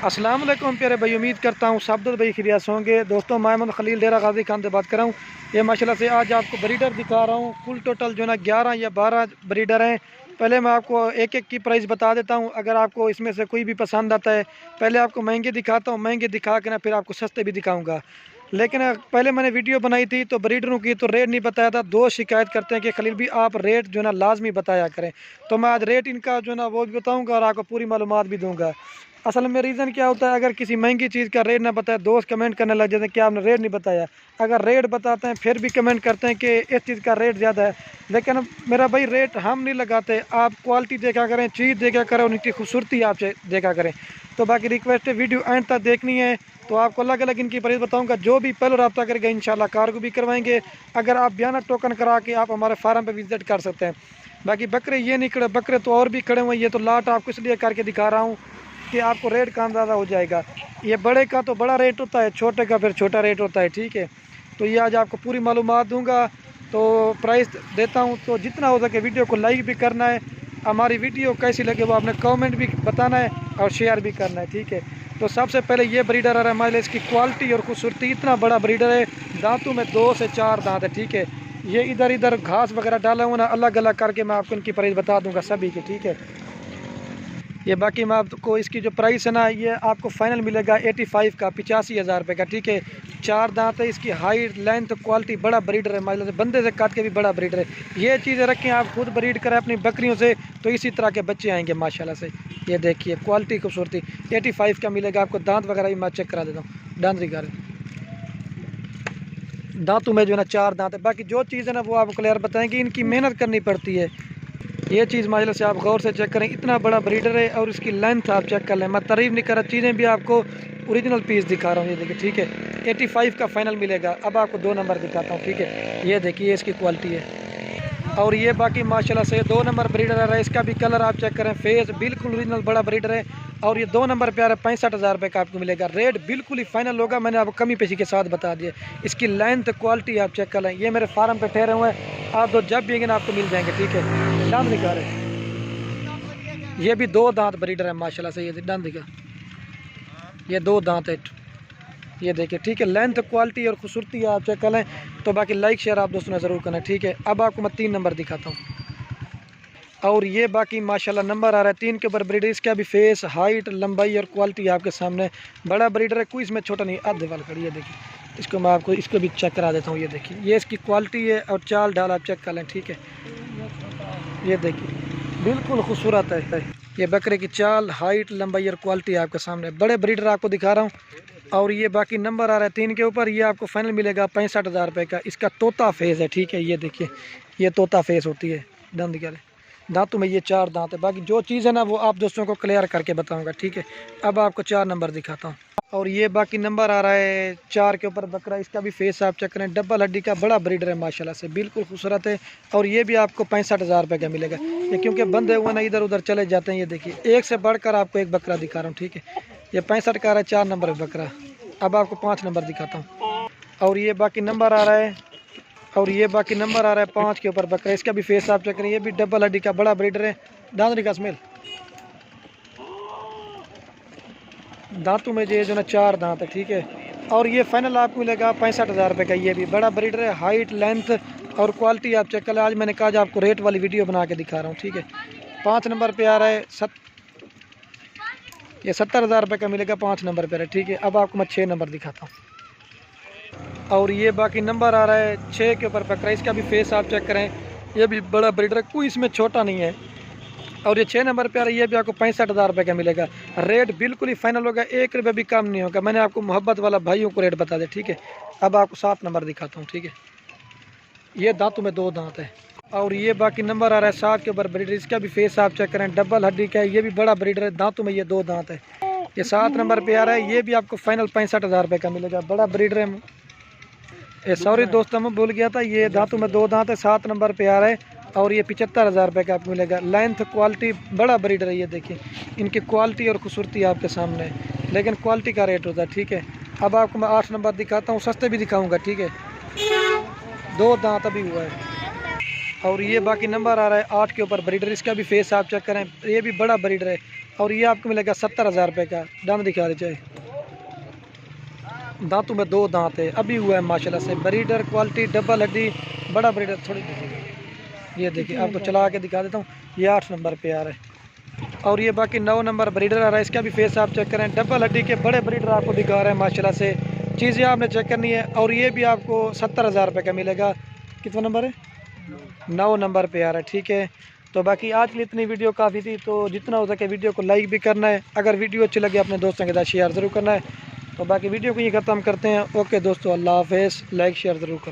अस्सलाम वालेकुम प्यारे भाई, उम्मीद करता हूँ सब भाई खैरियत होंगे। दोस्तों मैं मोहम्मद खलील डेरा गाजी खान से बात कर रहा हूँ। ये माशाल्लाह से आज आपको ब्रीडर दिखा रहा हूँ। कुल टोटल जो ना 11 या 12 ब्रीडर हैं। पहले मैं आपको एक एक की प्राइस बता देता हूँ। अगर आपको इसमें से कोई भी पसंद आता है, पहले आपको महंगे दिखाता हूँ, महंगे दिखा के ना फिर आपको सस्ते भी दिखाऊँगा। लेकिन पहले मैंने वीडियो बनाई थी तो ब्रीडरों की तो रेट नहीं बताया था। दो शिकायत करते हैं कि खलील भी आप रेट जो ना लाजमी बताया करें। तो मैं आज रेट इनका जो ना वो भी बताऊंगा और आपको पूरी मालूमात भी दूंगा। असल में रीज़न क्या होता है, अगर किसी महंगी चीज़ का रेट ना बताए दोस्त कमेंट करने लग जाते हैं कि आपने रेट नहीं बताया। अगर रेट बताते हैं फिर भी कमेंट करते हैं कि इस चीज़ का रेट ज़्यादा है। लेकिन मेरा भाई रेट हम नहीं लगाते, आप क्वालिटी देखा करें, चीज़ देखा करें, उनकी खूबसूरती आप देखा करें। तो बाकी रिक्वेस्ट है वीडियो एंड तक देखनी है तो आपको अलग अलग इनकी प्राइस बताऊंगा। जो भी पहले रब्ता करेगा इंशाल्लाह कार्गो भी करवाएंगे। अगर आप बयाना टोकन करा के आप हमारे फार्म पे विजिट कर सकते हैं। बाकी बकरे ये नहीं खड़े, बकरे तो और भी खड़े हुए हैं। ये तो लाट आपको इसलिए करके दिखा रहा हूँ कि आपको रेट का अंदाज़ा हो जाएगा। ये बड़े का तो बड़ा रेट होता है, छोटे का फिर छोटा रेट होता है, ठीक है। तो ये आज आपको पूरी मालूमात दूंगा। तो प्राइस देता हूँ, तो जितना हो सके वीडियो को लाइक भी करना है। हमारी वीडियो कैसी लगे वो आपने कमेंट भी बताना है और शेयर भी करना है, ठीक है। तो सबसे पहले ये ब्रीडर आ रहा है हमारे लिए। इसकी क्वालिटी और खूबसूरती, इतना बड़ा ब्रीडर है, दांतों में 2 से 4 दांत है, ठीक है। ये इधर इधर घास वगैरह डाला हुआ ना, अलग अलग करके मैं आपको इनकी प्राइस बता दूंगा सभी की, ठीक है। ये बाकी मैं आपको इसकी जो प्राइस है ना, ये आपको फाइनल मिलेगा 85 का, 85,000 रुपये का, ठीक है। 4 दांत है, इसकी हाइट लेंथ क्वालिटी, बड़ा ब्रीडर है, मतलब से बंदे से काट के भी बड़ा ब्रीडर है। ये चीज़ें रखें आप खुद ब्रीड करें अपनी बकरियों से तो इसी तरह के बच्चे आएंगे माशाल्लाह से। ये देखिए क्वालिटी खूबसूरती, 85 का मिलेगा आपको। दांत वगैरह भी मैं चेक करा देता हूँ। दांत दिखा रहे, दांतों में जो है ना 4 दांत है। बाकी जो चीज़ है ना वो आपको क्लियर बताएंगे, इनकी मेहनत करनी पड़ती है। ये चीज़ माशाल्लाह से आप गौर से चेक करें, इतना बड़ा ब्रीडर है और इसकी लेंथ आप चेक कर लें। मैं तारीफ नहीं कर रहा, चीज़ें भी आपको ओरिजिनल पीस दिखा रहा हूँ। ये देखिए, ठीक है, 85 का फाइनल मिलेगा। अब आपको 2 नंबर दिखाता हूँ, ठीक है। ये देखिए इसकी क्वालिटी है। और ये बाकी माशाल्लाह से 2 नंबर ब्रीडर है। इसका भी कलर आप चेक करें, फेस बिल्कुल ओरिजिनल बड़ा ब्रीडर है। और ये 2 नंबर पे आ रहा है, 65,000 रुपये का आपको मिलेगा। रेट बिल्कुल ही फाइनल होगा, मैंने आपको कमी पेशी के साथ बता दिया। इसकी लेंथ क्वालिटी आप चेक कर लें। ये मेरे फार्म पे ठहरे हुए हैं, आप तो जब भी ना आपको मिल जाएंगे, ठीक है। दाम दिखा रहे, ये भी 2 दांत ब्रीडर है माशाल्लाह से। ये दांत दिखा, ये 2 दांत है, ये देखिए, ठीक है। लेंथ क्वालिटी और खूबसूरती आप चेक कर लें। तो बाकी लाइक शेयर आप दोस्तों ने ज़रूर करना, ठीक है। अब आपको मैं 3 नंबर दिखाता हूँ। और ये बाकी माशाल्लाह नंबर आ रहा है 3 के ऊपर ब्रीडर। इसका भी फेस, हाइट, लंबाई और क्वालिटी आपके सामने, बड़ा ब्रीडर है, कोई इसमें छोटा नहीं। आधे वाल खड़ी है, देखिए। इसको मैं आपको इसको भी चेक करा देता हूँ। ये देखिए, ये इसकी क्वालिटी है और चाल ढाल आप चेक कर लें, ठीक है। ये देखिए बिल्कुल खूबसूरत है। ये बकरे की चाल, हाइट, लंबाई और क्वालिटी आपके सामने, बड़े ब्रीडर आपको दिखा रहा हूँ। और ये बाकी नंबर आ रहा है 3 के ऊपर। ये आपको फाइनल मिलेगा 65,000 रुपये का। इसका तोता फेस है, ठीक है। ये देखिए, ये तोता फेस होती है। दांत क्या है, दांतों में ये 4 दांत है। बाकी जो चीज़ है ना वो आप दोस्तों को क्लियर करके बताऊंगा, ठीक है। अब आपको 4 नंबर दिखाता हूँ। और ये बाकी नंबर आ रहा है 4 के ऊपर बकरा। इसका भी फेस आप चेक करें, डबल हड्डी का बड़ा ब्रीडर है माशाल्लाह से, बिल्कुल खूबसूरत है। और ये भी आपको 65,000 रुपये का मिलेगा। ये क्योंकि बंधे हुए ना इधर उधर चले जाते हैं। ये देखिए, एक से बढ़कर आपको एक बकरा दिखा रहा हूँ, ठीक है। ये 65 का आ रहा है, 4 नंबर बकरा। अब आपको 5 नंबर दिखाता हूँ। और ये बाकी नंबर आ रहा है, और ये बाकी नंबर आ रहा है 5 के ऊपर बकरा। इसका भी फेस आप चेक करें, ये भी डबल हड्डी का बड़ा ब्रीडर है। दांत का स्मेल, दांतों में जो ना 4 दांत है, ठीक है। और ये फाइनल आपको मिलेगा 65,000 रुपये का। ये भी बड़ा ब्रीडर है, हाइट, लेंथ और क्वालिटी आप चेक कर। आज मैंने कहा आपको रेट वाली वीडियो बना के दिखा रहा हूँ, ठीक है। 5 नंबर पे आ रहा है ये 70,000 रुपये का मिलेगा, 5 नंबर पर है, ठीक है। अब आपको मैं 6 नंबर दिखाता हूँ। और ये बाकी नंबर आ रहा है 6 के ऊपर बकरा। इसका भी फेस आप चेक करें, ये भी बड़ा ब्रीडर है, कोई इसमें छोटा नहीं है। और ये 6 नंबर पे आ रहा है, ये भी आपको 65,000 रुपये का मिलेगा। रेट बिल्कुल ही फाइनल होगा, 1 रुपये भी कम नहीं होगा। मैंने आपको मोहब्बत वाला भाइयों को रेट बता दिया, ठीक है। अब आपको 7 नंबर दिखाता हूँ, ठीक है। ये दांतों में 2 दांत है। और ये बाकी नंबर आ रहा है 7 के ऊपर ब्रीडर। इसका भी फेस आप चेक करें, डबल हड्डी का है, ये भी बड़ा ब्रीडर है, दांतों में ये 2 दांत है। ये 7 नंबर पे आ रहा है, ये भी आपको फाइनल 65,000 रुपये का मिलेगा, बड़ा ब्रीडर है। सॉरी दोस्तों, मैं भूल गया था, ये दांतों में 2 दांत है, 7 नंबर पे आ रहा है। और ये 75,000 रुपये का आपको मिलेगा। लेंथ क्वालिटी बड़ा ब्रीडर है। ये देखिए, इनकी क्वालिटी और खूबसूरती आपके सामने है, लेकिन क्वालिटी का रेट होता है, ठीक है। अब आपको मैं 8 नंबर दिखाता हूँ, सस्ते भी दिखाऊंगा, ठीक है। 2 दांत अभी हुआ है। और ये बाकी नंबर आ रहा है 8 के ऊपर ब्रीडर। इसका भी फेस आप चेक करें, ये भी बड़ा ब्रीडर है। और ये आपको मिलेगा 70,000 रुपये का। दांत दिखा दीजिए, दांतों में 2 दांत है, अभी हुआ है माशाल्लाह से। ब्रीडर क्वालिटी, डबल हड्डी, बड़ा ब्रीडर। थोड़ी देखिए, ये देखिए आपको चला के दिखा देता हूँ। ये 8 नंबर पे आ रहा है और ये बाकी 9 नंबर ब्रीडर आ रहा है। इसका भी फेस आप चेक करें, डबल हड्डी के बड़े ब्रीडर आपको दिखा रहे हैं माशाल्लाह से। चीज़ें आपने चेक करनी है और ये भी आपको 70,000 रुपये का मिलेगा। कितना नंबर है? 9 नंबर पे आ रहा है। ठीक है, तो बाकी आज के लिए इतनी वीडियो काफ़ी थी। तो जितना हो सके वीडियो को लाइक भी करना है, अगर वीडियो अच्छी लगे अपने दोस्तों के साथ शेयर ज़रूर करना है। तो बाकी वीडियो को ये ख़त्म करते हैं। ओके दोस्तों, अल्लाह हाफ़िज़। लाइक शेयर ज़रूर करना।